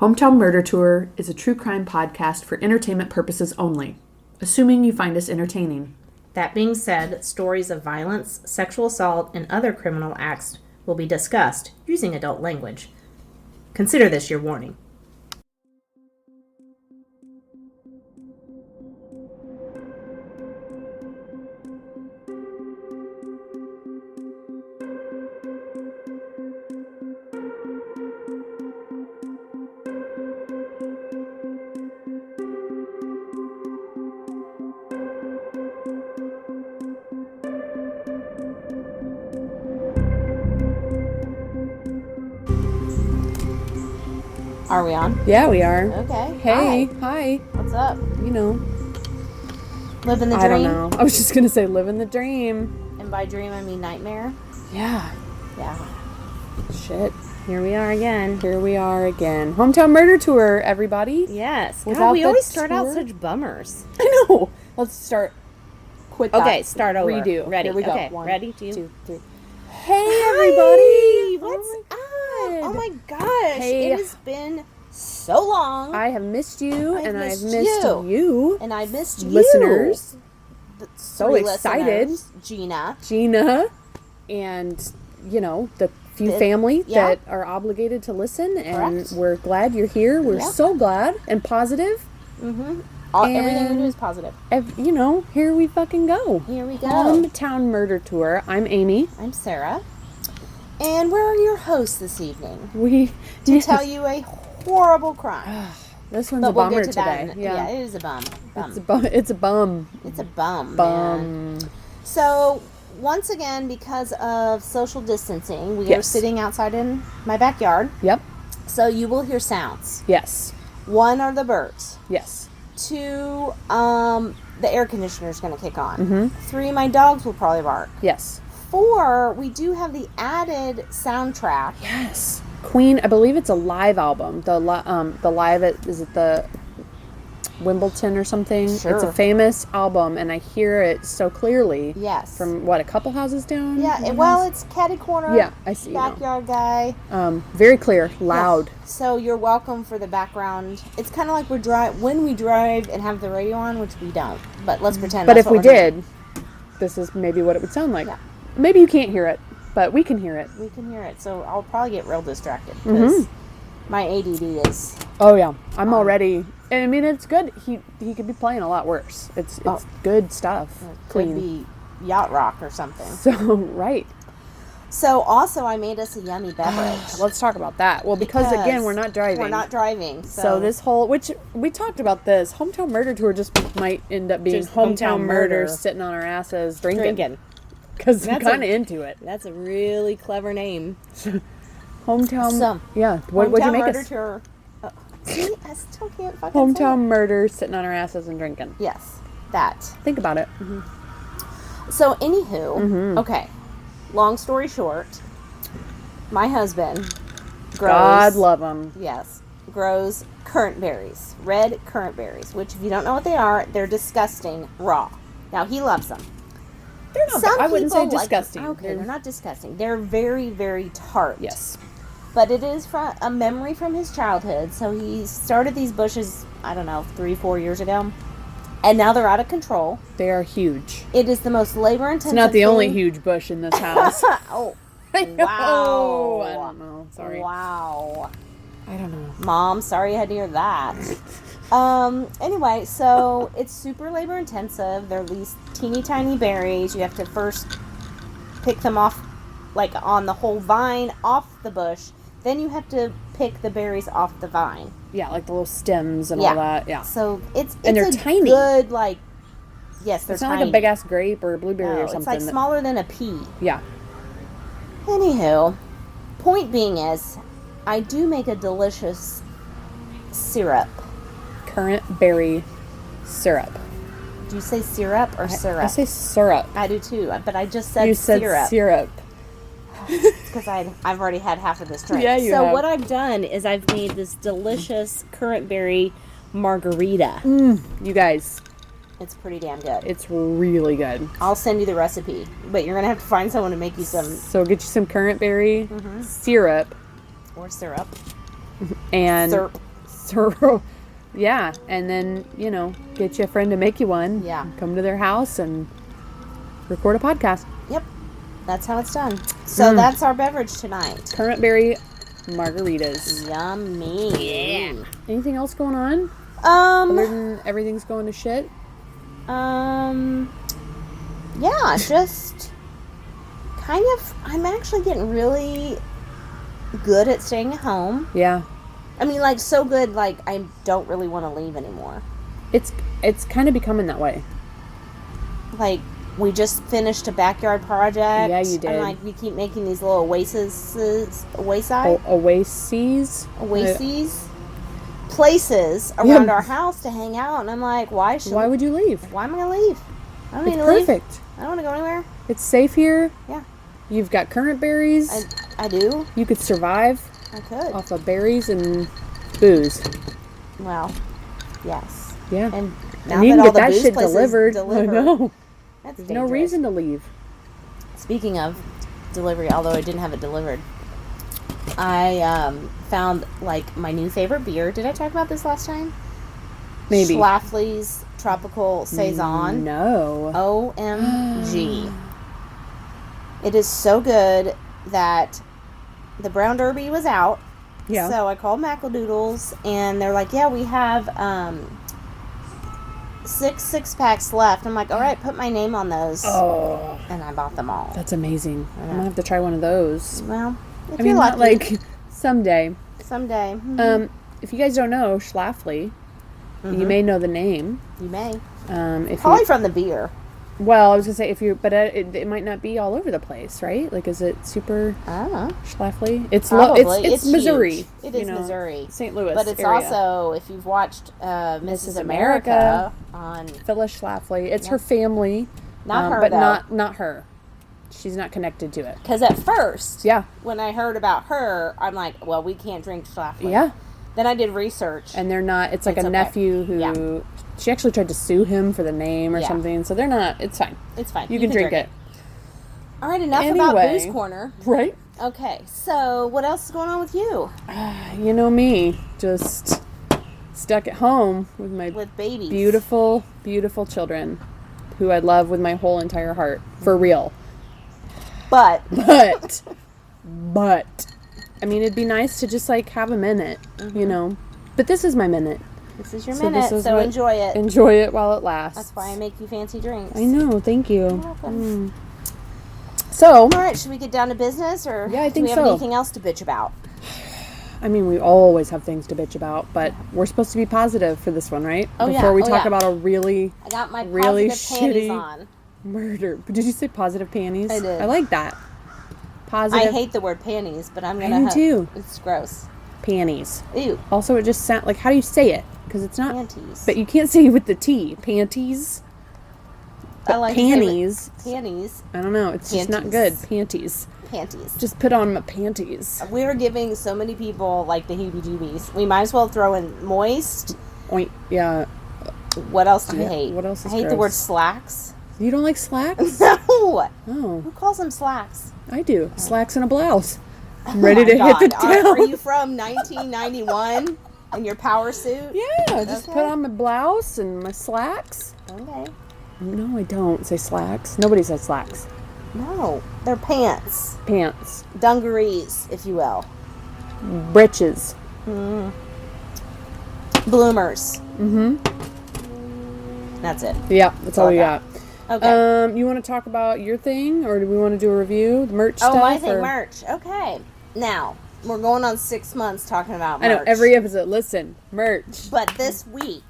Hometown Murder Tour is a true crime podcast for entertainment purposes only, assuming you find us entertaining. That being said, stories of violence, sexual assault, and other criminal acts will be discussed using adult language. Consider this your warning. Are we on? Yeah, we are. Okay. Hey, hi. What's up? You know. Living the dream? I don't know. I was just going to say living the dream. And by dream, I mean nightmare? Yeah. Yeah. Shit. Here we are again. Hometown Murder Tour, everybody. Yes. Without we the always start out tour? such bummers. I know. Let's start. Quit that. Okay, start over. Redo. Ready. Here we go. Okay. 1, Ready? 2, 3. Hey, everybody. What's Oh my up? God. Oh my gosh. Hey. It has been so long. I have missed you, I've and I've missed missed you. you. And I missed you. Listeners. So 3 excited. listeners. Gina, and, you know, the few family yeah. that are obligated to listen, and Correct. we're glad you're here. We're Yeah. so glad and positive. Mm-hmm. Everything we do is positive. You know, here we fucking go. Here we go. Hometown Murder Tour. I'm Amy. I'm Sarah. And we're your hosts this evening We to tell you a horrible crime. This one's But a we'll bummer get to that. today. Yeah, it is a bum. It's a bum. It's a bum. It's a bum. Bum. Man. So, once again, because of social distancing, we are sitting outside in my backyard. Yep. So, you will hear sounds. Yes. 1 are the birds. Yes. 2, the air conditioner's going to kick on. Mm-hmm. 3, my dogs will probably bark. Yes. 4, we do have the added soundtrack. Yes. Queen, I believe it's a live album. The live, is it the Wimbledon or something? Sure. It's a famous album, and I hear it so clearly. Yes. From, what, a couple houses down? Yeah, it's catty corner. Yeah, I see. Backyard guy. Very clear, loud. Yeah. So you're welcome for the background. It's kind of like when we drive and have the radio on, which we don't. But let's pretend. But that's if what we we're doing. did, this is maybe what it would sound like. Yeah. Maybe you can't hear it, but we can hear it. We can hear it. So I'll probably get real distracted because my ADD is. Oh yeah, I'm already. And I mean, it's good. He could be playing a lot worse. It's good stuff. Could be yacht rock or something. So right. So also, I made us a yummy beverage. Let's talk about that. Well, because again, we're not driving. We're not driving. So this whole, which we talked about this, Hometown Murder Tour just might end up being Just hometown hometown murder, murder. sitting on our asses drinking. Because I'm kind of into it. That's a really clever name. Hometown. Yeah. What'd you make murder us? Tour. See, I still can't fucking say Hometown it. murder, sitting on our asses and drinking. Yes, that. Think about it. So, anywho, okay. Long story short, my husband grows. God love him. Yes, grows currant berries, red currant berries. Which, if you don't know what they are, they're disgusting raw. Now he loves them. They're not. I wouldn't say disgusting. Okay, they're not disgusting. They're very, very tart. Yes. But it is from a memory from his childhood. So he started these bushes, I don't know, 3-4 years ago. And now they're out of control. They are huge. It is the most labor-intensive It's not the thing. only huge bush in this house. Oh, wow. wow. I don't know. Sorry. Wow. I don't know. Mom, sorry you had to hear that. Anyway, so it's super labor-intensive. They're these teeny tiny berries. You have to first pick them off, like on the whole vine, off the bush. Then you have to pick the berries off the vine. Yeah, like the little stems and all that. Yeah. So it's they're a tiny. good, like, yes, they're It's not tiny. like a big ass grape or a blueberry No, or something. it's like smaller than a pea. Yeah. Anywho, point being is, I do make a delicious syrup. Currant berry syrup. Do you say syrup or syrup? I say syrup. I do too, but I just said You said syrup. syrup. Because I've already had half of this drink. Yeah, you So have. what I've done is I've made this delicious currant berry margarita. You guys, It's pretty damn good. it's really good. I'll send you the recipe, but you're going to have to find someone to make you some So get you some currant berry syrup or syrup. and Syrup. So, yeah, and then, get you a friend to make you one. Yeah. Come to their house and record a podcast. Yep. That's how it's done. So that's our beverage tonight. Currant berry margaritas. Yummy. Yeah. Anything else going on? Other than everything's going to shit? Yeah, just kind of, I'm actually getting really good at staying at home. Yeah. I mean, like, so good, like, I don't really want to leave anymore. It's kind of becoming that way. Like, we just finished a backyard project. Yeah, you did. And, like, we keep making these little oases, places around our house to hang out. And I'm like, why would you leave? Why am I going to leave? I don't need to perfect. leave. I don't want to go anywhere. It's safe here. Yeah. You've got currant berries. I do. You could survive. I could. Off of berries and booze. Well, yes. Yeah. And now you can get that shit delivered. I know. That's There's dangerous. no reason to leave. Speaking of delivery, although I didn't have it delivered, I found, like, my new favorite beer. Did I talk about this last time? Maybe. Schlafly's Tropical Saison. No. OMG. It is so good that the Brown Derby was out. Yeah. So I called Mackledoodles, and they're like, yeah, we have 6 packs left. I'm like, all right, put my name on those. Oh. And I bought them all. That's amazing. I'm going to have to try one of those. Well, if I mean, you're not lucky. like someday. Someday. Mm-hmm. If you guys don't know, Schlafly, you may know the name. You may. If Probably from the beer. Well, I was going to say, but it might not be all over the place, right? Like, is it super I don't know. Schlafly? It's Probably. it's Missouri. Huge. It is Missouri. St. Louis But it's area. also, if you've watched Mrs. America America on... Phyllis Schlafly. It's her family. Not her, but though. not her. She's not connected to it. Because at first, Yeah. when I heard about her, I'm like, well, we can't drink Schlafly. Yeah. Then I did research. And they're not, it's like It's a okay. nephew who, Yeah. she actually tried to sue him for the name or Yeah. something. So they're not, it's fine. It's fine. You can drink it. All right, enough about Anyway. Booze Corner. Right? Okay, so what else is going on with you? You know me, just stuck at home with my With babies. beautiful, beautiful children who I love with my whole entire heart. For real. But, But, I mean, it'd be nice to just, like, have a minute, you know? But this is my minute. this is your So minute, this is so what- enjoy it. Enjoy it while it lasts. That's why I make you fancy drinks. I know, thank you. You're welcome. So, All right, should we get down to business, or Yeah, I do think we have so. anything else to bitch about? I mean, we always have things to bitch about, but we're supposed to be positive for this one, right? Oh, yeah. Before we Oh, talk yeah. about a really I got my Really positive panties shitty- on. murder. Did you say positive panties? I did. I like that. Positive I hate the word panties, but I'm I gonna. do too. It's gross. panties. Ew. Also, it just sounds like, how do you say it? Because it's not. Panties. But you can't say it with the T. Panties. I like to say Panties. panties. I don't know. It's just not good. Panties. Panties. Panties. Just put on my panties. We're giving so many people like the heebie-jeebies. We might as well throw in moist. Oink. Yeah. What else do you Yeah, hate? what else is I hate the gross? word slacks. You don't like slacks? No. Oh, Who calls them slacks? I do. Slacks and a blouse. I'm Oh ready my to hit the God. town. Are you from 1991 in your power suit? Yeah, just Okay. put on my blouse and my slacks. Okay. No, I don't say slacks. Nobody says slacks. No, they're pants. Pants. Dungarees, if you will. Breeches. Bloomers. Mm-hmm. That's it. Yeah, that's all we got. Okay. You want to talk about your thing, or do we want to do a review? The merch stuff? Oh, my thing, or- merch. Okay. Now, we're going on 6 months talking about I merch. know, every episode. Listen, merch. But this week,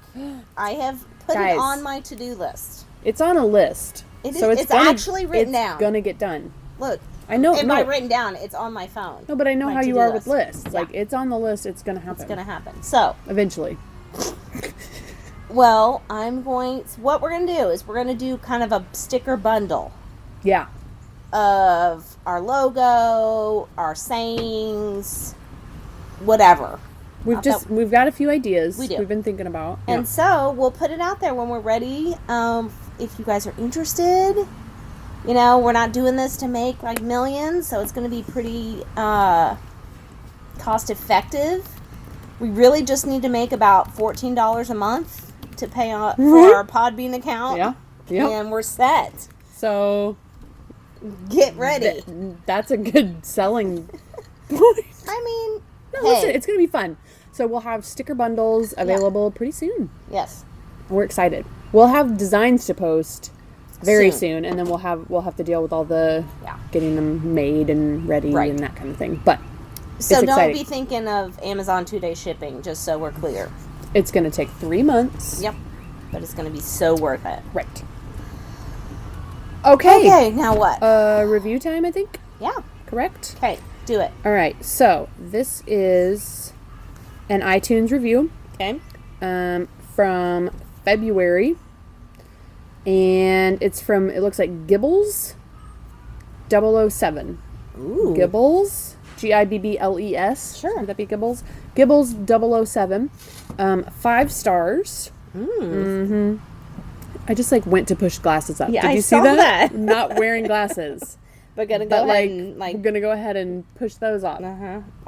I have put Guys. it on my to-do list. It's on a list. It is- so it's actually written down. It's gonna get done. Look, I know. if no, I written down, it's on my phone. no, but I know my how you to-do are with list. lists. Yeah. Like, it's on the list. It's gonna happen. It's going to happen. So, Eventually. well, what we're going to do is we're going to do kind of a sticker bundle Yeah. of our logo, our sayings, whatever. We've got a few ideas. We do. We've been thinking about. And so we'll put it out there when we're ready. If you guys are interested, you know, we're not doing this to make like millions, so it's going to be pretty cost effective. We really just need to make about $14 a month to pay for our Podbean account. Yeah. Yep. And we're set. So get ready. That's a good selling point. I mean, no, listen, it's going to be fun. So we'll have sticker bundles available pretty soon. Yes. We're excited. We'll have designs to post very soon, and then we'll have to deal with all the getting them made and ready and that kind of thing. But so it's don't be thinking of Amazon 2-day shipping, just so we're clear. It's going to take 3 months. Yep. But it's going to be so worth it. Right. Okay, now what? Review time, I think? Yeah. Correct? Okay, do it. All right, so this is an iTunes review. Okay. From February. And it's from, it looks like Gibbles 007. Ooh. Gibbles. Gibbles. Sure. Would that be Gibbles? Gibbles 007. 5 stars. Mm-hmm. I just went to push glasses up. Yeah, Did you I see saw that. Not wearing glasses. But go ahead and I'm gonna go ahead and push those off.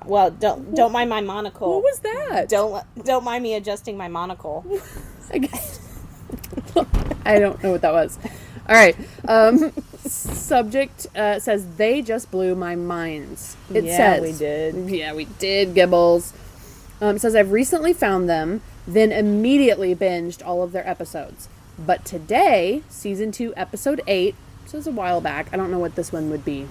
Well, don't mind my monocle. What was that? Don't mind me adjusting my monocle. I guess. I don't know what that was. All right. Subject says they just blew my minds. It says we did. Yeah, we did. Gibbles. It says I've recently found them, then immediately binged all of their episodes. But today, season 2, episode 8. So it was a while back. I don't know what this one would be.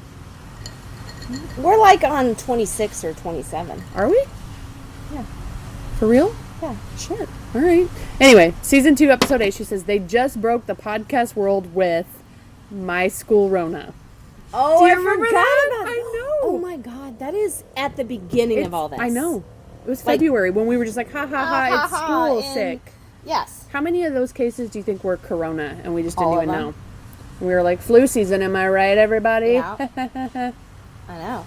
We're like on 26 or 27. Are we? Yeah. For real? Yeah. Sure. All right. Anyway, season 2, episode 8, she says, they just broke the podcast world with My School Rona. Oh, Do you I remember forgot that? about I know. Oh my God, that is at the beginning of all this. I know. It was February when we were just like, ha ha ha, it's school sick. Yes. How many of those cases do you think were corona and we just didn't All of even them. know? We were like, flu season, am I right, everybody? Yeah. I know.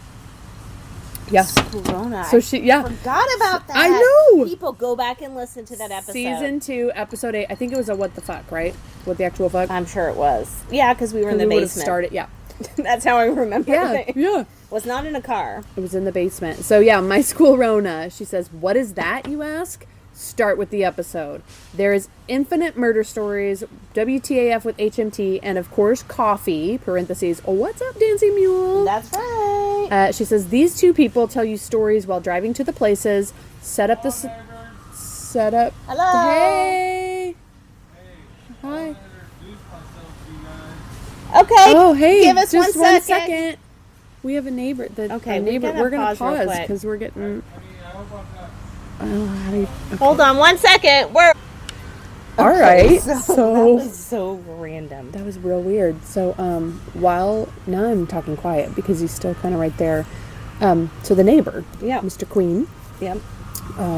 Yeah. Corona. So she, yeah. Forgot about that. I know. People go back and listen to that episode. Season 2, episode 8. I think it was a what the fuck, right? What the actual fuck? I'm sure it was. Yeah, because we were in the basement. Started, yeah. That's how I remember it. Yeah. Was not in a car. It was in the basement. So yeah, My School Rona. She says, what is that, you ask? Start with the episode. There is infinite murder stories, WTAF with HMT, and of course coffee, parentheses, oh, what's up, Dancing Mule? That's right. She says, these two people tell you stories while driving to the places, set up. Hello. Hey. Hi. Okay. Oh, hey. Give us just 1 second. second. We have a neighbor. Okay, we're going to pause real pause quick. because we're getting... Hold on 1 second. We're all right. So that was so random. That was real weird. So while now I'm talking quiet because he's still kind of right there. So the neighbor, Mr. Queen,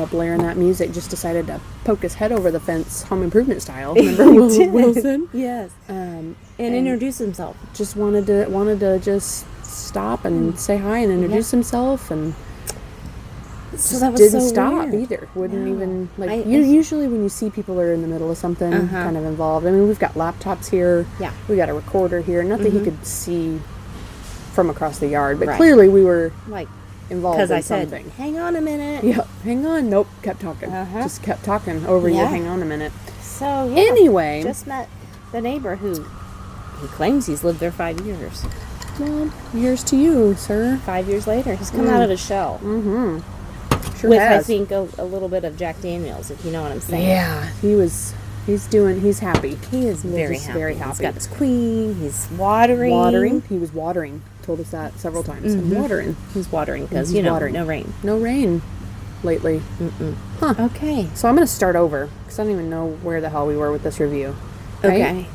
blaring that music, just decided to poke his head over the fence, Home Improvement style. Remember Wilson? Yes. And introduce himself. Just wanted to just stop and say hi and introduce himself, and so that was didn't so stop weird. either. Wouldn't even usually when you see people are in the middle of something kind of involved. I mean, we've got laptops here. Yeah. We got a recorder here. Not that he could see from across the yard, but clearly we were involved in something. Said, hang on a minute. Yeah, hang on. Nope, kept talking. Just kept talking over you. Hang on a minute. So anyway, just met the neighbor who he claims he's lived there 5 years. Well, years to you, sir. 5 years later, he's come out of his shell. Mm-hmm. Sure With has. I think a little bit of Jack Daniels, if you know what I'm saying. Yeah, he's happy. He is very happy. Very happy. He's got his queen. He's watering. He was watering. Told us that several times. I'm watering. He's watering because watering. No rain. No rain lately. Huh. Okay. So I'm going to start over because I don't even know where the hell we were with this review. Right? Okay.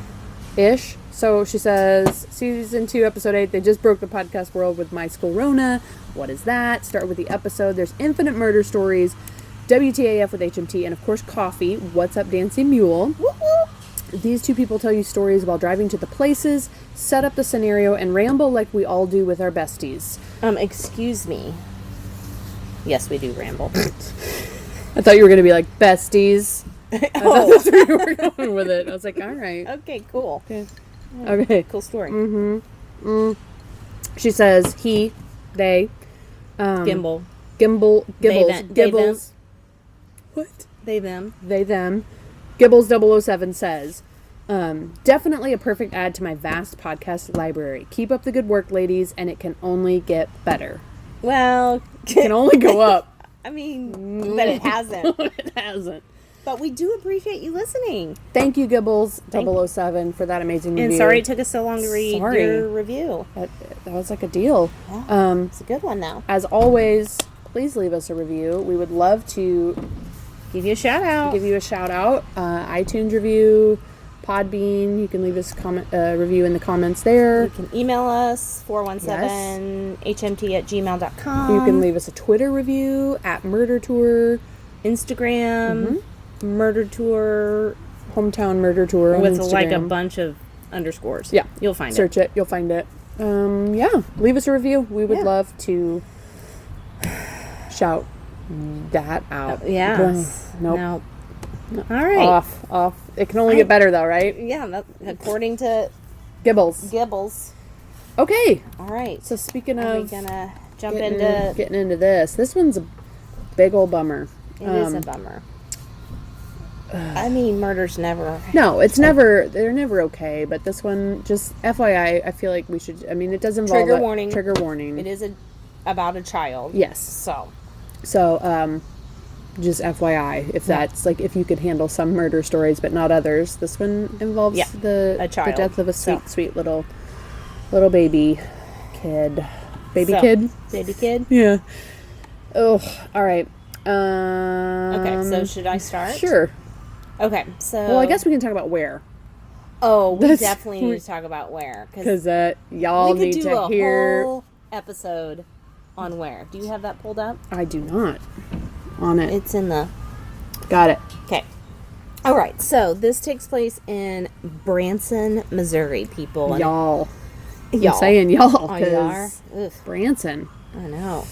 Ish. So she says, season 2, episode 8, they just broke the podcast world with My School Rona. What is that? Start with the episode. There's infinite murder stories, WTAF with HMT, and of course coffee. What's up, Dancing Mule? Woo-hoo. These two people tell you stories while driving to the places, set up the scenario, and ramble like we all do with our besties. Excuse me. Yes, we do ramble. I thought you were going to be like, besties. I thought that's where you were going with it. I was like, all right. Okay, cool. Okay. Cool story. She says, he, they, Gibbles. Gibbles. What? They, them. They, them. Gibbles007 says, definitely a perfect add to my vast podcast library. Keep up the good work, ladies, and it can only get better. Well, It can only go up. I mean, but it hasn't. It hasn't. But we do appreciate you listening. Thank you, Gibbles007, for that amazing review. And sorry it took us so long to read your review. That was like a deal. Yeah, it's a good one, though. As always, please leave us a review. We would love to Give you a shout out. iTunes review, Podbean. You can leave us a review in the comments there. You can email us, 417hmt@gmail.com. You can leave us a Twitter review at Murder Tour. Instagram, Murder Tour. Hometown Murder Tour on with Instagram. like a bunch of underscores. Yeah. You'll find Search it. You'll find it. Yeah. Leave us a review. We would Yeah. love to shout that out. Yeah. Nope. No. All right. Off. It can only get better though, right? Yeah, according to Gibbles. Okay. All right. So speaking Are we of gonna jump getting into this. This one's a big old bummer. It is a bummer. I mean, murder's never. No, it's never. They're never okay. But this one, just FYI, I feel like we should. I mean, it does involve Trigger warning. Trigger warning. It is about a child. Yes. So, just FYI, if that's like if you could handle some murder stories but not others, this one involves a the child. death of a sweet little baby kid. Baby kid. Yeah. Oh, all right. Okay, so should I start? Sure. Okay, so. Well, I guess we can talk about where. Oh, we definitely need to talk about where. Because y'all need to hear. We could do a whole episode on where. Do you have that pulled up? I do not. On it. It's in the. Got it. Okay. All right, so this takes place in Branson, Missouri, people. Y'all. I'm saying y'all. Oh, you are? Ugh. Branson. I know.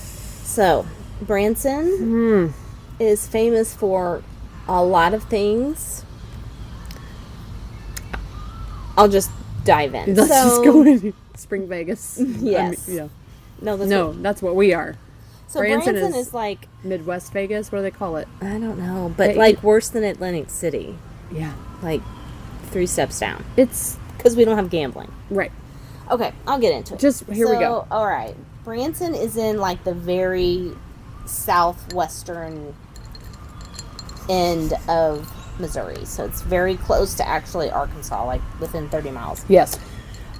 So, Branson is famous for a lot of things. I'll just dive in. Let's just go in. Spring Vegas. Yes. That's what we are. So Branson is like Midwest Vegas. What do they call it? I don't know, but like worse than Atlantic City. Yeah. Like 3 steps down. It's because we don't have gambling. Right. Okay, I'll get into it. Here we go. All right. Branson is in like the very southwestern end of Missouri. So it's very close to actually Arkansas, like within 30 miles. Yes.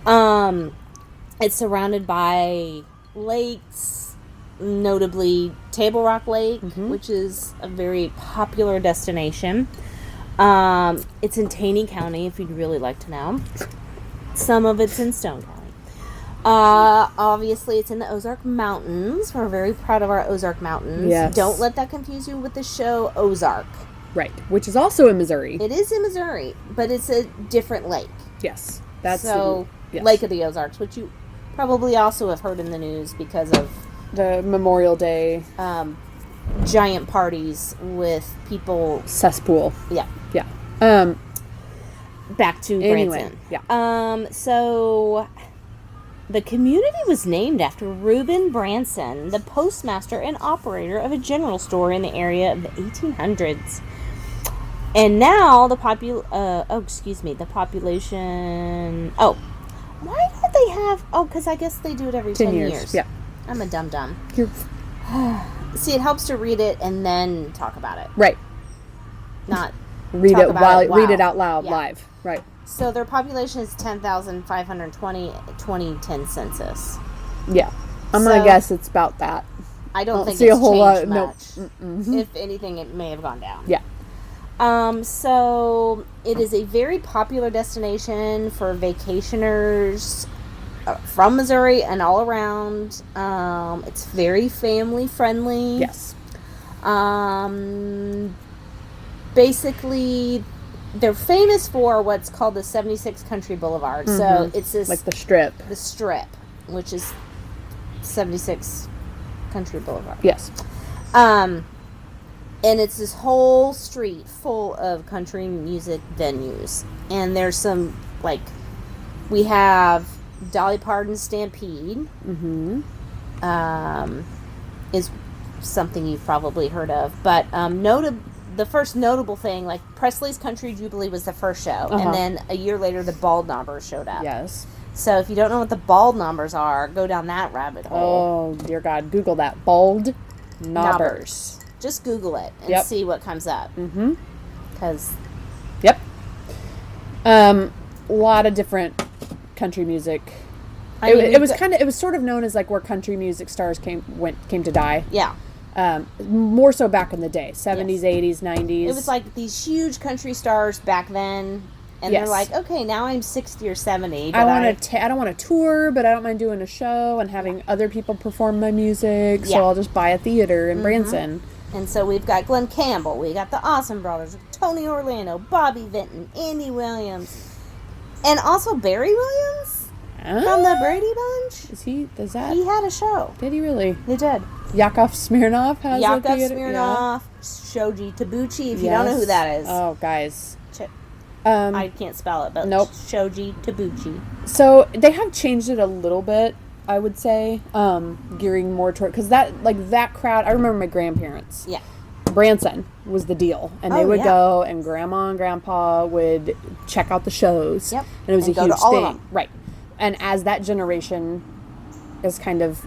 It's surrounded by lakes, notably Table Rock Lake, which is a very popular destination. It's in Taney County, if you'd really like to know. Some of it's in Stone County. Obviously, it's in the Ozark Mountains. We're very proud of our Ozark Mountains. Yes. Don't let that confuse you with the show Ozark. Right, which is also in Missouri. It is in Missouri, but it's a different lake. Yes. Lake of the Ozarks, which you probably also have heard in the news because of the Memorial Day giant parties with people. Cesspool. Yeah. Yeah. Back to Branson. Yeah. So the community was named after Reuben Branson, the postmaster and operator of a general store in the area of the 1800s. And now the population. Oh, why don't they have? Oh, because I guess they do it every 10 years. Yeah. I'm a dum-dum. See, it helps to read it and then talk about it. Right. Not read it out loud Yeah. live. Right. So their population is 10,520 2010 census. Yeah. I'm gonna guess it's about that. I don't think see it's a whole changed lot. much. No. If anything, it may have gone down. Yeah. So it is a very popular destination for vacationers from Missouri and all around. It's very family friendly. Yes. Basically, they're famous for what's called the 76 Country Boulevard. So it's this like the Strip, which is 76 Country Boulevard. Yes. And it's this whole street full of country music venues. And there's some, like, we have Dolly Parton's Stampede. Is something you've probably heard of. But the first notable thing, like Presley's Country Jubilee was the first show, and then a year later the Bald Knobbers showed up. Yes. So if you don't know what the Bald Knobbers are, go down that rabbit hole. Oh, dear God. Google that. Bald Knobbers. Just Google it and see what comes up. Mm-hmm. Because... Yep. A lot of different country music. It was sort of known as like where country music stars came to die. Yeah. More so back in the day, 70s, 80s, 90s. It was like these huge country stars back then, and they're like, okay, now I'm 60 or 70. But I don't want to tour, but I don't mind doing a show and having other people perform my music, so I'll just buy a theater in Branson. And so we've got Glenn Campbell, we got the Awesome Brothers, Tony Orlando, Bobby Vinton, Andy Williams, and also Barry Williams from the Brady Bunch. He had a show. Did he really? He did. Yakov Smirnoff has a theater. Smirnoff, Shoji Tabuchi, if you don't know who that is. Oh, guys. I can't spell it, but nope. Shoji Tabuchi. So they have changed it a little bit, I would say, gearing more toward, because that crowd, I remember my grandparents. Yeah. Branson was the deal, and they would go, and Grandma and Grandpa would check out the shows. Yep. And it was a go huge to all thing. of them. Right. And as that generation is kind of,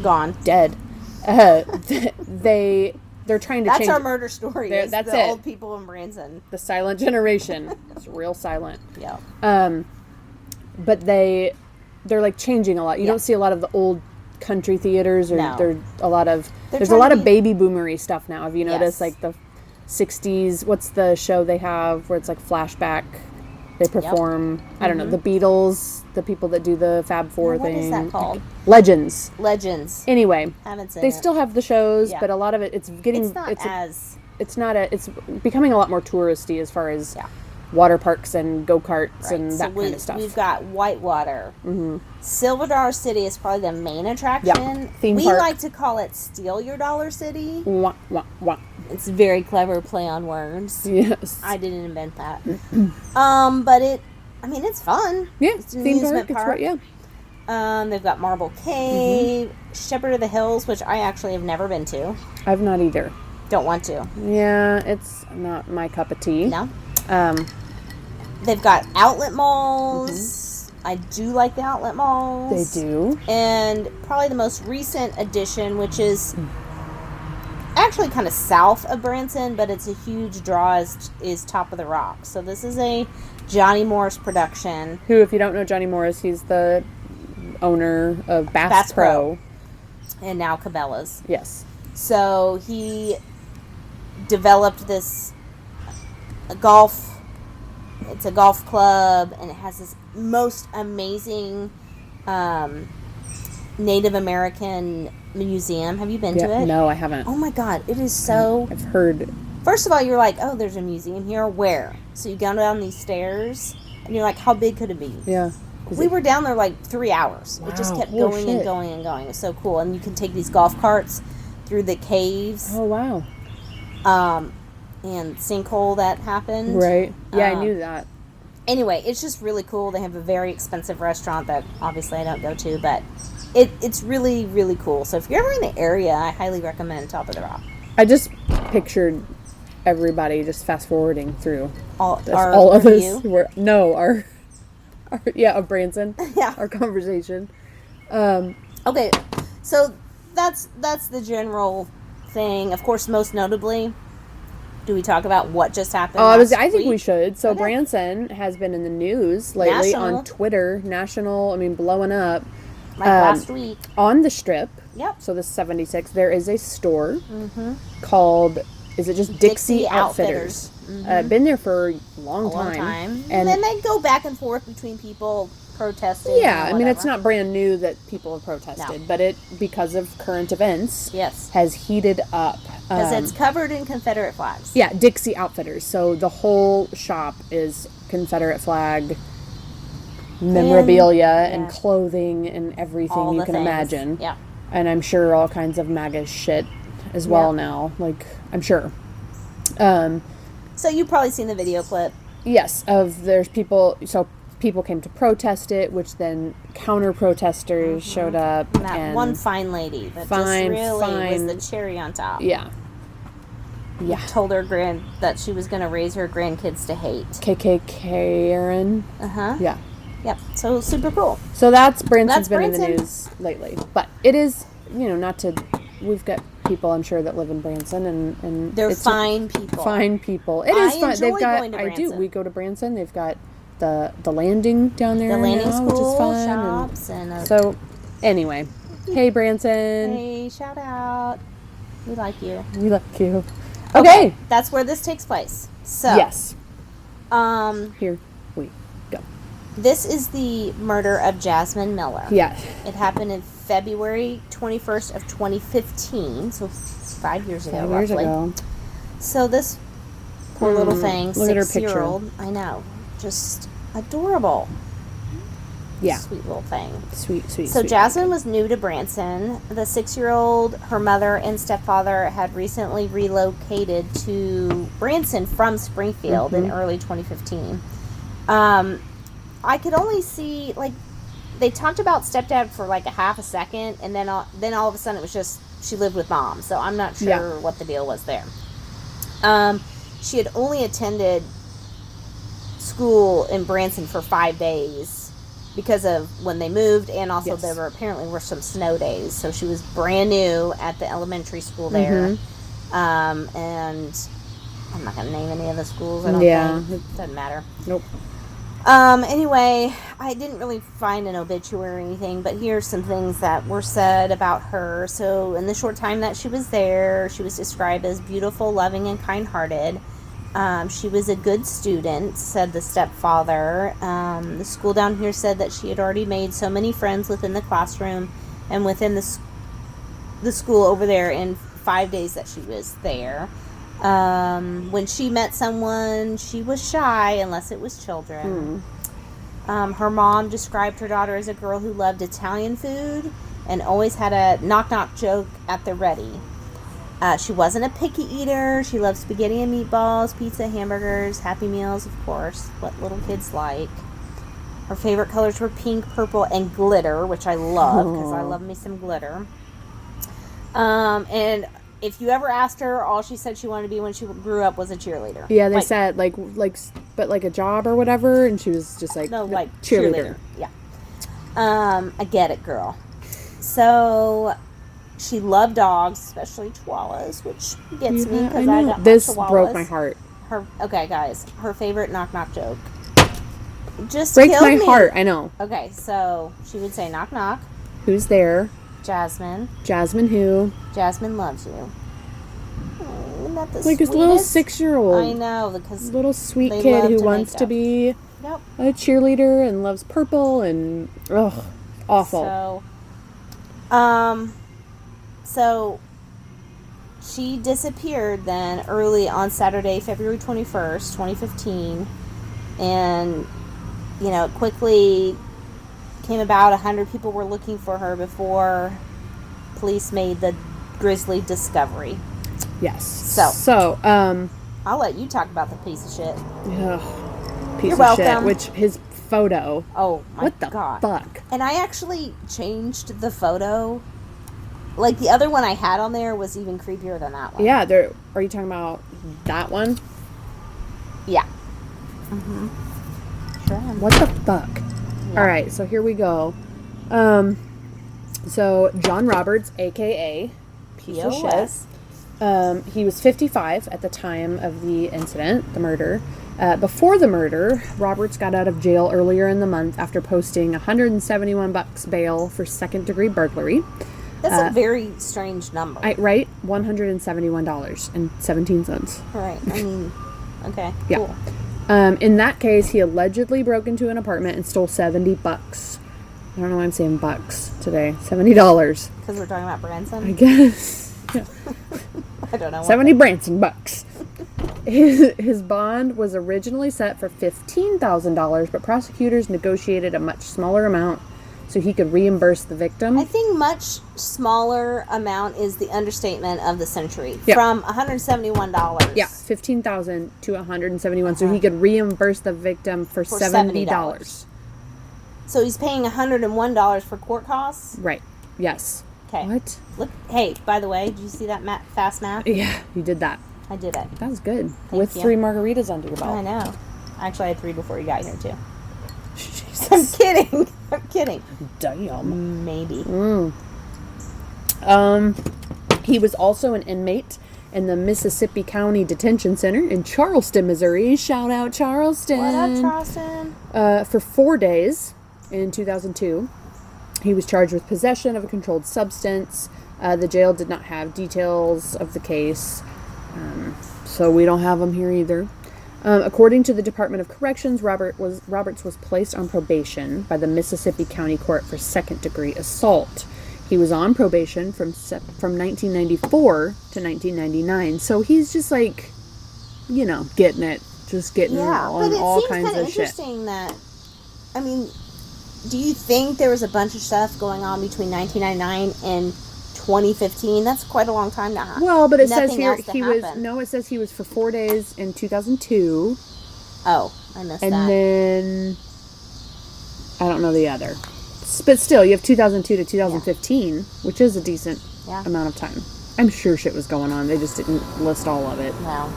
gone, dead, they're trying to change. That's our murder story. That's the it. Old people in Branson. The silent generation. It's real silent. Yeah. But they're like changing a lot. You don't see a lot of the old country theaters, or there's a lot of baby boomery stuff now. Have you noticed, like the 60s? What's the show they have where it's like flashback? They perform. I don't know, the Beatles, the people that do the Fab Four thing. What is that called? Legends. Haven't Anyway, seen they it. still have the shows, but a lot of it, it's becoming a lot more touristy as far as water parks and go-karts and that kind of stuff. We've got Whitewater. Silver Dollar City is probably the main attraction. Theme we park. like to call it Steal Your Dollar City. Wah, wah, wah. It's a very clever play on words. Yes. I didn't invent that. But it's fun. Yeah, it's an theme amusement park. They've got Marble Cave, Shepherd of the Hills, which I actually have never been to. I've not either. Don't want to. Yeah, it's not my cup of tea. No. They've got outlet malls. I do like the outlet malls. They do. And probably the most recent addition, which is actually kind of south of Branson, but it's a huge draw, is Top of the Rock. So this is a Johnny Morris production. Who, if you don't know Johnny Morris, he's the owner of Bass Pro. And now Cabela's. Yes. So he developed this golf. It's a golf club, and it has this most amazing Native American museum. Have you been to it? No, I haven't. Oh my God, it is so... I've heard. First of all, you're like, oh, there's a museum here. Where? So you go down these stairs, and you're like, how big could it be? Yeah. We were down there like 3 hours. Wow, it just kept going and going and going. It's so cool. And you can take these golf carts through the caves. Oh, wow. And sinkhole that happened. Right. Yeah, I knew that. Anyway, it's just really cool. They have a very expensive restaurant that obviously I don't go to, but it's really, really cool. So if you're ever in the area, I highly recommend Top of the Rock. I just pictured everybody just fast forwarding through all of review. This. Of Branson. Yeah. Our conversation. Okay, so that's the general thing. Of course, most notably, do we talk about what just happened? I think we week? should. So Okay. Branson has been in the news lately National. on Twitter. National, blowing up. Like last week. On the Strip. Yep. So the 76, there is a store called, is it just Dixie Outfitters? Been there for a long time. And then they go back and forth between people protesting. Yeah, and it's not brand new that people have protested, No. but it, because of current events, Yes. has heated up. Because it's covered in Confederate flags. Yeah, Dixie Outfitters. So the whole shop is Confederate flag memorabilia and clothing and everything All you the can things. imagine. Yeah. And I'm sure all kinds of MAGA shit as well now. Like, I'm sure. So you've probably seen the video clip. Yes, there's people, so people came to protest it, which then counter-protesters showed up. And that and one fine lady that Fine, just really was fine. the cherry on top. Yeah. Yeah. Told her that she was going to raise her grandkids to hate. Karen. Uh-huh. Yeah. Yep. So super cool. So that's Branson's been in the Branson. news lately. But it is, we've got people I'm sure that live in Branson and They're it's fine people. Fine people. It is fun. Enjoy going to I do. Branson. We go to Branson. They've got the landing down there The landing now, school, which is fun. shops, and so anyway. Hey Branson. Hey, shout out. We like you. We like you. Okay. That's where this takes place. So yes. Here we go. This is the murder of Jasmine Miller. Yeah. It happened in February 21st of 2015, so 5 years ago, 5 years roughly. ago. So this poor little thing, Look at her 6-year-old, I know, just adorable. Yeah. Sweet little thing. Sweet. So Jasmine was new to Branson. The 6-year-old, her mother and stepfather had recently relocated to Branson from Springfield in early 2015. I could only see, like, they talked about stepdad for like a half a second, and then all of a sudden it was just she lived with mom. So I'm not sure what the deal was there. She had only attended school in Branson for 5 days because of when they moved, and also there were apparently some snow days. So she was brand new at the elementary school there. And I'm not going to name any of the schools. I don't think. It doesn't matter. Nope. Anyway, I didn't really find an obituary or anything, but here's some things that were said about her. So in the short time that she was there, she was described as beautiful, loving, and kind-hearted. She was a good student, said the stepfather. The school down here said that she had already made so many friends within the classroom and within the school over there in 5 days that she was there. When she met someone, she was shy unless it was children. Her mom described her daughter as a girl who loved Italian food and always had a knock-knock joke at the ready. She wasn't a picky eater. She loved spaghetti and meatballs, pizza, hamburgers, Happy Meals, of course, what little kids like. Her favorite colors were pink, purple, and glitter, which I love because I love me some glitter. And if you ever asked her, all she said she wanted to be when she grew up was a cheerleader. Yeah, they said like a job or whatever, and she was just like cheerleader. Yeah. I get it, girl. So she loved dogs, especially chihuahuas, which gets me because I got this chihuahuas. broke my heart. Okay, guys, her favorite knock-knock joke just breaks killed my me. heart. I know. Okay, so she would say, knock knock. Who's there? Jasmine. Jasmine who? Jasmine loves you. Oh, isn't that the like sweetest? This little 6-year-old. I know, because little sweet kid who wants to be a cheerleader and loves purple and awful. So she disappeared then early on Saturday, February 21st, 2015, and it quickly came about 100 people were looking for her before police made the grisly discovery. Yes. So I'll let you talk about the piece of shit. You're welcome. Shit, which his photo. Oh my what the God. Fuck? And I actually changed the photo. Like the other one I had on there was even creepier than that one. Yeah, are you talking about that one? Yeah. Sure am. What the fuck? Yeah. All right, so here we go. So John Roberts, aka piece of shit. He was 55 at the time of the incident, the murder. Before the murder, Roberts got out of jail earlier in the month after posting $171 bail for second-degree burglary. That's a very strange number. Right? $171.17. Right. I mean, okay. Yeah. Cool. In that case, he allegedly broke into an apartment and stole $70. I don't know why I'm saying bucks today. $70. Because we're talking about Branson? I guess. Yeah. I don't know. 70 Branson bucks. His bond was originally set for $15,000, but prosecutors negotiated a much smaller amount so he could reimburse the victim. I think much smaller amount is the understatement of the century. Yeah. From $171. Yeah, $15,000 to $171, so he could reimburse the victim for $70. So he's paying $101 for court costs? Right. Yes. Okay. What? Look. Hey, by the way, did you see that fast math? Yeah, you did that. I did it. That was good. Thank With you. 3 margaritas under your belt. I know. Actually, I had 3 before you got here, too. Jesus. I'm kidding. I'm kidding. Damn. Maybe. He was also an inmate in the Mississippi County Detention Center in Charleston, Missouri. Shout out Charleston. What up, Charleston? For 4 days in 2002. He was charged with possession of a controlled substance. The jail did not have details of the case, so we don't have them here either. According to the Department of Corrections, Roberts was placed on probation by the Mississippi County Court for second-degree assault. He was on probation from 1994 to 1999, so he's just like, getting it, on all kinds of shit. Interesting that, I mean, do you think there was a bunch of stuff going on between 1999 and 2015? That's quite a long time now. Well, but it says Nothing here else to he happen. it says he was for 4 days in 2002. Oh, I missed And that. then, I don't know the other. But still, you have 2002 to 2015, which is a decent amount of time. I'm sure shit was going on. They just didn't list all of it. Wow.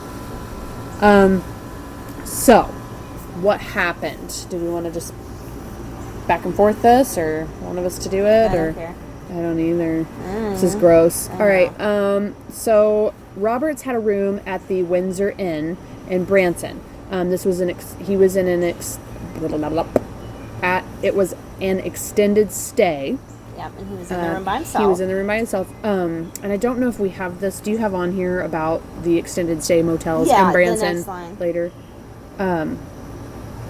So, what happened? Do we want to just back and forth this, or one of us to do it? I don't care. I don't either. This is gross. All right. So Roberts had a room at the Windsor Inn in Branson. This was it was an extended stay. Yep, and he was in the room by himself. He was in the room by himself. And I don't know if we have this. Do you have on here about the extended stay motels in Branson the next line. later?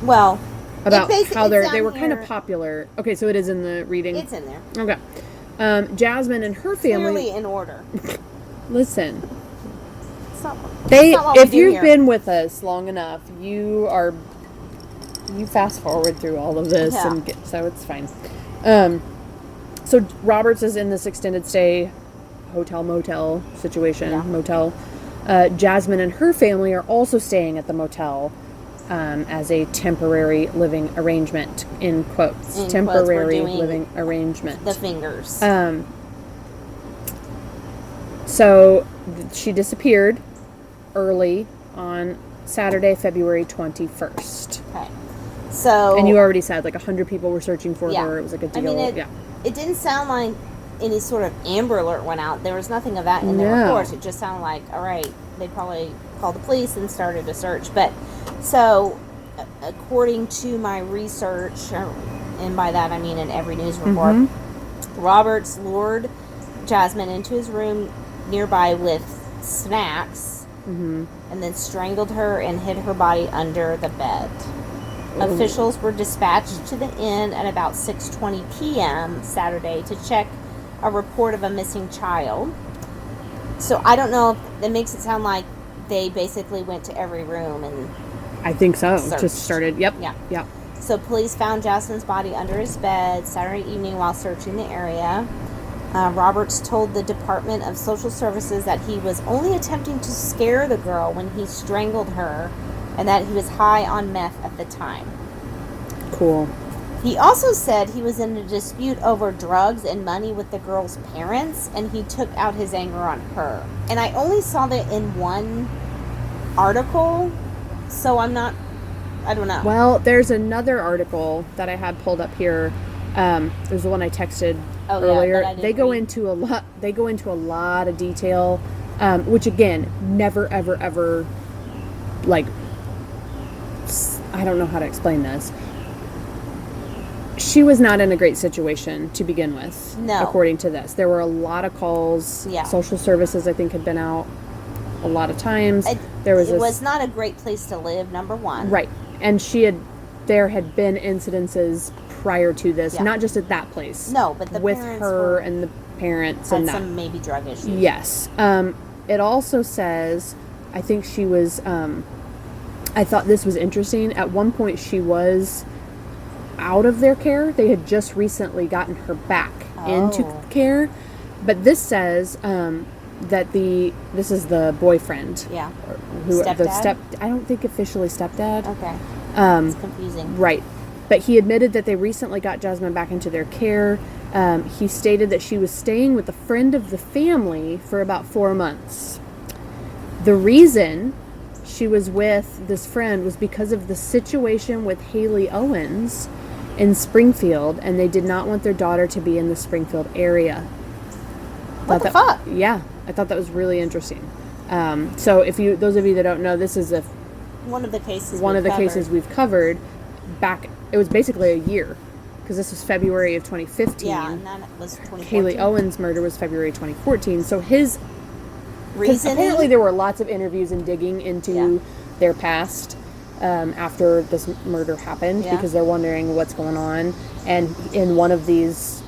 Well, About how they down were kind of here. popular. Okay, so it is in the reading. It's in there. Okay. Jasmine and her family. Clearly in order. Listen, It's not, if you've been with us long enough, you fast forward through all of this, Yeah. so it's fine. So Roberts is in this extended stay hotel motel situation. Yeah. Motel. Jasmine and her family are also staying at the motel as a temporary living arrangement, in quotes. In quotes, Temporary we're doing living arrangement. the fingers. So she disappeared early on Saturday, February 21st. Okay. So. And you already said like 100 people were searching for Yeah. her. It was like a deal. I mean, it didn't sound like any sort of Amber Alert went out. There was nothing of that in the No. reports. It just sounded like, all right, they probably called the police and started a search. But so, according to my research, and by that I mean in every news report, Roberts lured Jasmine into his room nearby with snacks, and then strangled her and hid her body under the bed. Officials were dispatched to the inn at about 6:20 p.m. Saturday to check a report of a missing child. So I don't know if that makes it sound like they basically went to every room and I think so. Searched. Just started. Yep. Yeah. Yep. So police found Jasmine's body under his bed Saturday evening while searching the area. Roberts told the Department of Social Services that he was only attempting to scare the girl when he strangled her, and that he was high on meth at the time. Cool. He also said he was in a dispute over drugs and money with the girl's parents, and he took out his anger on her. And I only saw that in one article, so I don't know. Well, there's another article that I had pulled up here. There's the one I texted earlier. that I didn't They go read. into a lot. They go into a lot of detail, which again, never, ever, ever, like, I don't know how to explain this. She was not in a great situation to begin with. No. According to this, there were a lot of calls. Yeah. Social services, I think, had been out a lot of times. It There was not a great place to live, number one. Right. And there had been incidences prior to this, Yeah. not just at that place. No, but the with parents her and the parents had and that. some maybe drug issues. Yes. It also says, I think she was, I thought this was interesting. At one point she was out of their care. They had just recently gotten her back into care. But this says, that this is the boyfriend. Yeah. Stepdad? I don't think officially stepdad. Okay. It's confusing. Right. But he admitted that they recently got Jasmine back into their care. He stated that she was staying with a friend of the family for about 4 months. The reason she was with this friend was because of the situation with Haley Owens in Springfield, and they did not want their daughter to be in the Springfield area. What the fuck? Yeah, I thought that was really interesting. So those of you that don't know, this is one of the cases we've covered. Back, it was basically a year, because this was February of 2015. Yeah, and that was 2014. Haley Owens' murder was February 2014. So his reason, apparently there were lots of interviews and digging into their past after this murder happened, because they're wondering what's going on. And in one of these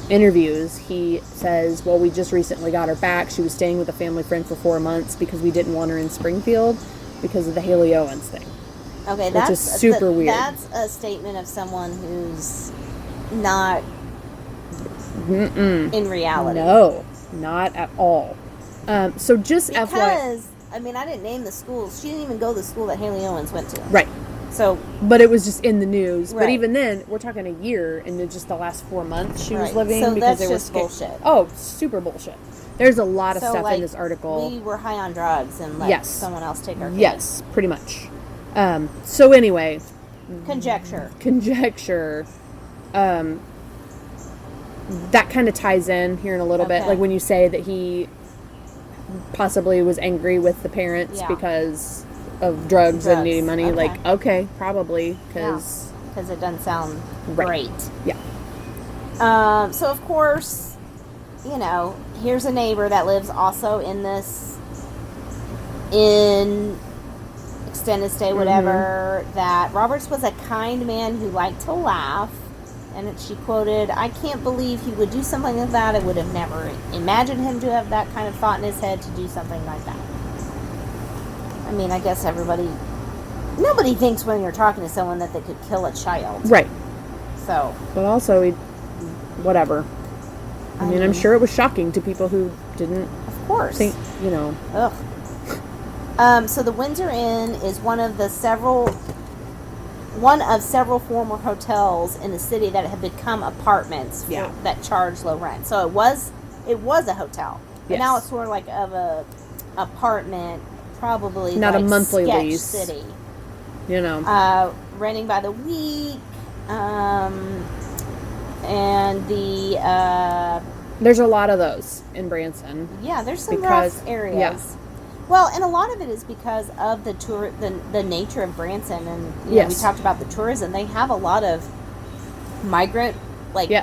interviews, he says, well, we just recently got her back. She was staying with a family friend for 4 months because we didn't want her in Springfield because of the Haley Owens thing. Okay, which is super weird. That's a statement of someone who's not in reality. No, not at all. So just because, I mean, I didn't name the schools. She didn't even go to the school that Haley Owens went to. Right. So, but it was just in the news. Right. But even then, we're talking a year, and just the last 4 months she was living. So because that's they just were bullshit. Oh, super bullshit. There's a lot of stuff in this article. We were high on drugs and let someone else take our kids. Yes, pretty much. So anyway, conjecture. That kind of ties in here in a little bit, like when you say that he possibly was angry with the parents because of drugs and needing money. Okay. Like, okay, probably because it doesn't sound great. Yeah. So of course, you know, here's a neighbor that lives also in this extended stay, whatever, that Roberts was a kind man who liked to laugh. And she quoted, "I can't believe he would do something like that. I would have never imagined him to have that kind of thought in his head to do something like that." I mean, I guess nobody thinks when you're talking to someone that they could kill a child. Right. So. But also, whatever. I mean, I'm sure it was shocking to people who didn't think, you know. Ugh. So the Windsor Inn is one of several former hotels in the city that have become apartments that charge low rent. So it was a hotel. But now it's sort of like of a apartment, probably not like a monthly sketch lease. City. You know. Renting by the week. And there's a lot of those in Branson. Yeah, there's some rough areas. Yeah. Well, and a lot of it is because of the nature of Branson, and you know, we talked about the tourism. They have a lot of migrant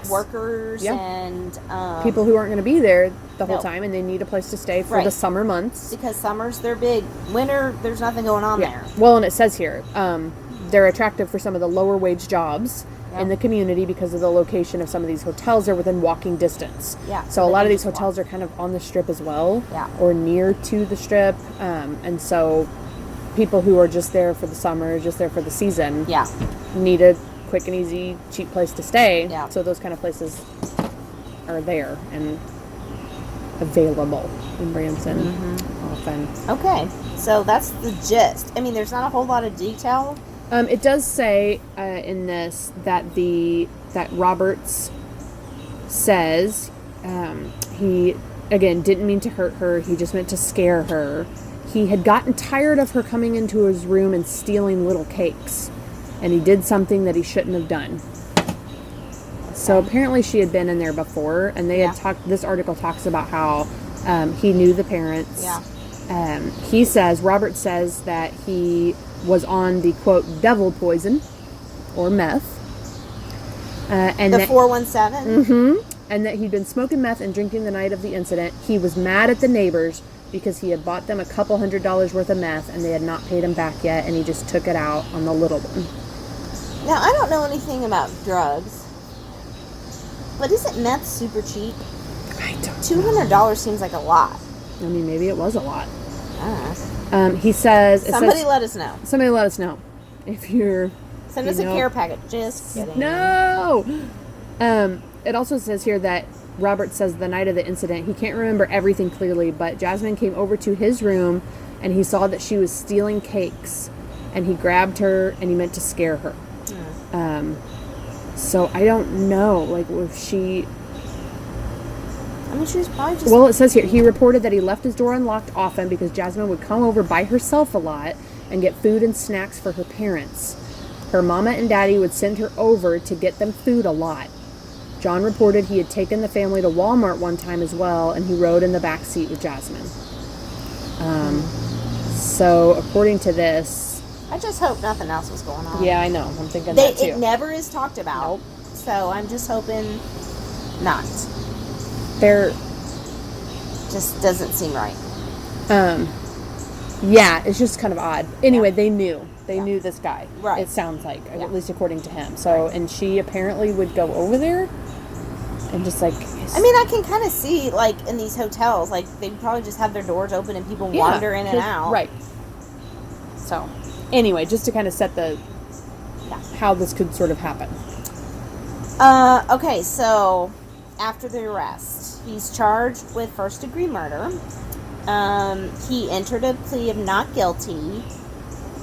workers and people who aren't going to be there the whole time, and they need a place to stay for the summer months. Because summers they're big. Winter there's nothing going on there. Well, and it says here they're attractive for some of the lower wage jobs in the community because of the location of some of these hotels. Are within walking distance. Yeah. So a lot of these hotels are kind of on the strip as well, or near to the strip, and so people who are just there for the summer, just there for the season, need a quick and easy, cheap place to stay. Yeah. So those kind of places are there and available in Branson often. Okay, so that's the gist. I mean, there's not a whole lot of detail. It does say in this that Roberts says he, again, didn't mean to hurt her. He just meant to scare her. He had gotten tired of her coming into his room and stealing little cakes. And he did something that he shouldn't have done. So apparently she had been in there before. And they had talked. This article talks about how he knew the parents. Yeah. Robert says that he was on the, quote, devil poison, or meth. And the 417? Mm-hmm. And that he'd been smoking meth and drinking the night of the incident. He was mad at the neighbors because he had bought them a couple $100s worth of meth and they had not paid him back yet, and he just took it out on the little one. Now, I don't know anything about drugs, but isn't meth super cheap? I don't $200 seems like a lot. I mean, maybe it was a lot. I don't know. He says... Somebody let us know. Somebody let us know. If you're... Send us a care package. Just kidding. No! It also says here that Robert says the night of the incident, he can't remember everything clearly, but Jasmine came over to his room and he saw that she was stealing cakes, and he grabbed her and he meant to scare her. So I don't know, like, if she... I mean, she was probably just... Well, it says here, he reported that he left his door unlocked often because Jasmine would come over by herself a lot and get food and snacks for her parents. Her mama and daddy would send her over to get them food a lot. John reported he had taken the family to Walmart one time as well, and he rode in the back seat with Jasmine. So, according to this... I just hope nothing else was going on. Yeah, I know. I'm thinking that too. It never is talked about, so I'm just hoping not. There... Just doesn't seem right. Yeah, it's just kind of odd. Anyway, they knew. They knew this guy. Right. It sounds like, at least according to him. So, and she apparently would go over there and just like... I mean, I can kind of see, like, in these hotels, like, they'd probably just have their doors open and people wander in and out. Right. So, anyway, just to kind of set the... how this could sort of happen. Okay, so, after the arrest, he's charged with first-degree murder. He entered a plea of not guilty,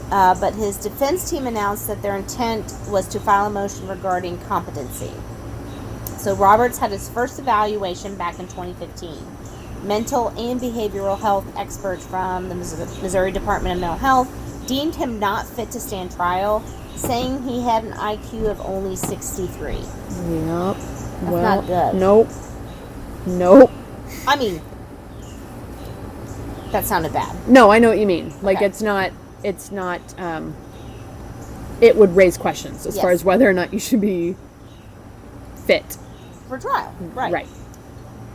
but his defense team announced that their intent was to file a motion regarding competency. So Roberts had his first evaluation back in 2015. Mental and behavioral health experts from the Missouri Department of Mental Health deemed him not fit to stand trial, saying he had an IQ of only 63. Yep. That's not good. Nope. I mean, that sounded bad. No, I know what you mean. Like, Okay. it's not, it would raise questions as far as whether or not you should be fit. For trial, right.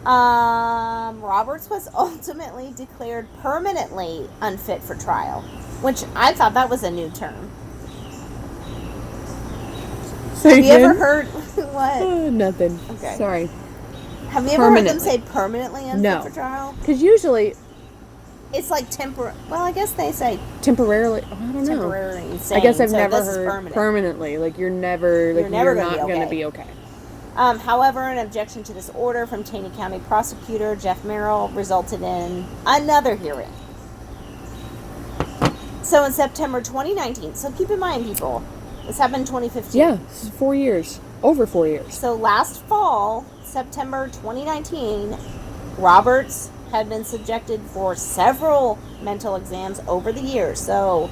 Roberts was ultimately declared permanently unfit for trial, which I thought that was a new term. Have you ever heard what? Nothing. Okay. Sorry. Have you ever heard them say permanently unfit for trial? Because usually it's like well, I guess they say temporarily. I don't know. Temporarily insane. I guess I've so never this is heard permanently. Like you're never not going to be okay. However, an objection to this order from Taney County Prosecutor Jeff Merrill resulted in another hearing. So in September 2019, so keep in mind, people, this happened in 2015. Yeah, this is 4 years. Over 4 years. So last fall, September 2019, Roberts had been subjected for several mental exams over the years. So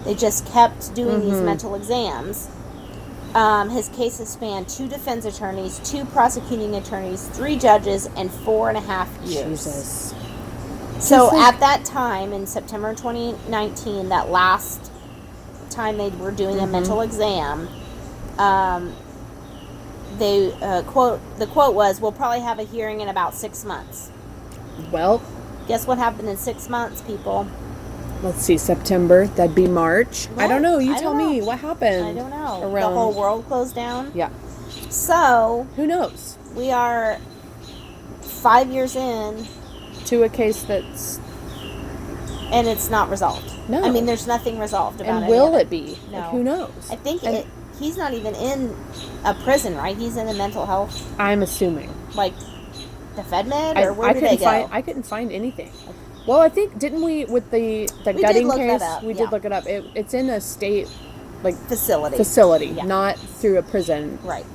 they just kept doing these mental exams. His case has spanned 2 defense attorneys, 2 prosecuting attorneys, 3 judges, and 4.5 years. Jesus. So at that time, in September 2019, that last time they were doing a mental exam, they the quote was, "We'll probably have a hearing in about 6 months." Well, guess what happened in 6 months, people? Let's see, September. That'd be March. What? I don't know. You I tell don't me. know. What happened? I don't know. Around... The whole world closed down? Yeah. So... who knows? We are 5 years in... to a case that's... and it's not resolved. No. I mean, there's nothing resolved about it. And will it be? No. Like, who knows? I think he's not even in a prison, right? He's in a mental health... I'm assuming. Like, the FedMed? Or where did they go? I couldn't find anything. Well, I think, didn't we, with the gutting case, we did look it up. It's in a state, like... facility, yeah. Not through a prison. Right.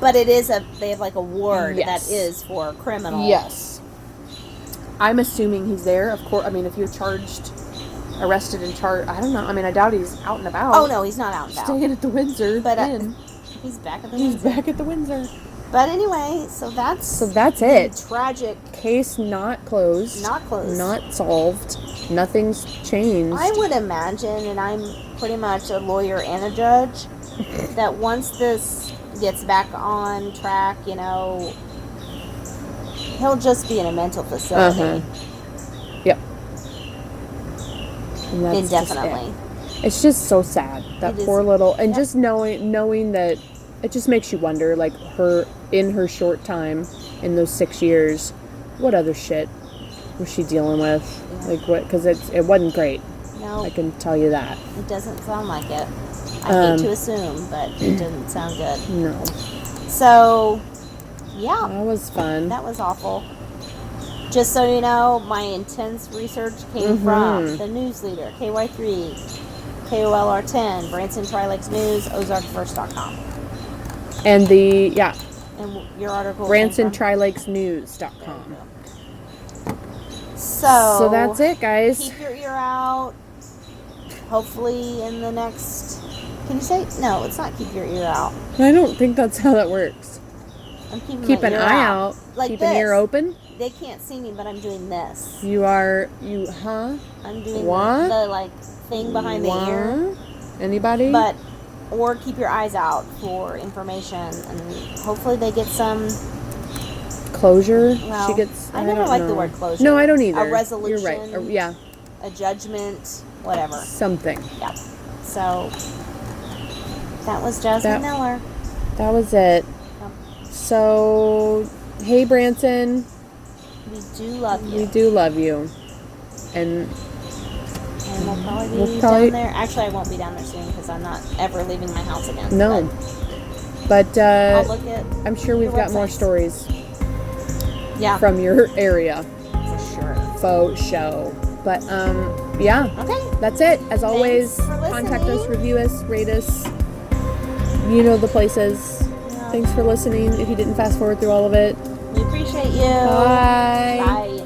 But it is they have like a ward that is for criminals. Yes. I'm assuming he's there, of course. I mean, if you're arrested and charged, I don't know. I mean, I doubt he's out and about. Oh, no, he's not out and about. Staying at the Windsor. But he's back at the Windsor. He's back at the Windsor. But anyway, so that's it. Tragic. Case not closed. Not closed. Not solved. Nothing's changed. I would imagine, and I'm pretty much a lawyer and a judge, that once this gets back on track, he'll just be in a mental facility. Yep. And indefinitely. It's just so sad. That poor little... and just knowing that... it just makes you wonder, like, in her short time, in those 6 years, what other shit was she dealing with? Yeah. Like, what? Because it wasn't great. No. I can tell you that. It doesn't sound like it. I hate to assume, but it doesn't sound good. No. So, yeah. That was fun. That was awful. Just so you know, my intense research came from the News Leader, KY3, KOLR10, Branson Tri-Lakes News, OzarkFirst.com. And And your article. BransonTrilakesNews.com. So that's it, guys. Keep your ear out. Hopefully in the next... Can you say... No, it's not keep your ear out. I don't think that's how that works. I'm keeping Keep my an ear eye out. Like Keep this. an ear open. They can't see me, but I'm doing this. You, huh? I'm doing What? the like thing behind the ear. Anybody? Or keep your eyes out for information, and hopefully they get some closure. Well, She gets. I never like the word closure. No, I don't either. A resolution. You're right. Yeah. A judgment. Whatever. Something. Yeah. So that was Jasmine Miller. That was it. Yep. So, hey Branson. We do love you. We do love you. And we'll probably be down there. Actually, I won't be down there soon because I'm not ever leaving my house again. No. But I'll look at I'm sure we've got more stories. Yeah. From your area. For sure. Faux show. But yeah. Okay. That's it. As always, contact us, review us, rate us. You know the places. Yeah. Thanks for listening. If you didn't fast forward through all of it. We appreciate you. Bye. Bye.